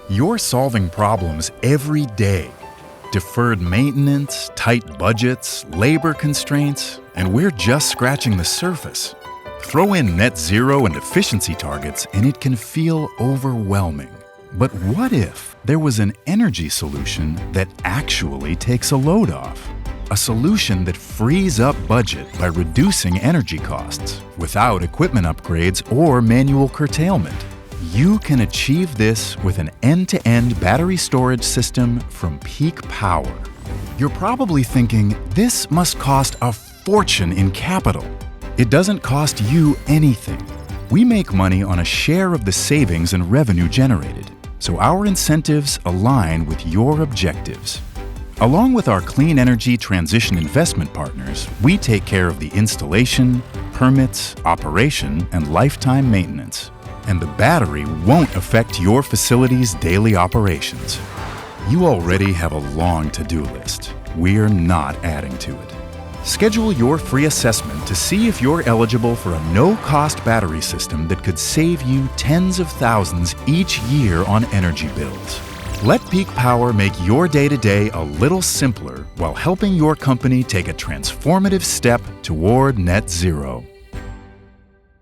You're solving problems every day. Deferred maintenance, tight budgets, labor constraints, and we're just scratching the surface. Throw in net zero and efficiency targets and it can feel overwhelming. But what if there was an energy solution that actually takes a load off? A solution that frees up budget by reducing energy costs without equipment upgrades or manual curtailment. You can achieve this with an end-to-end battery storage system from Peak Power. You're probably thinking, this must cost a fortune in capital. It doesn't cost you anything. We make money on a share of the savings and revenue generated, so our incentives align with your objectives. Along with our clean energy transition investment partners, we take care of the installation, permits, operation, and lifetime maintenance. And the battery won't affect your facility's daily operations. You already have a long to-do list. We're not adding to it. Schedule your free assessment to see if you're eligible for a no-cost battery system that could save you tens of thousands each year on energy bills. Let Peak Power make your day-to-day a little simpler while helping your company take a transformative step toward net zero.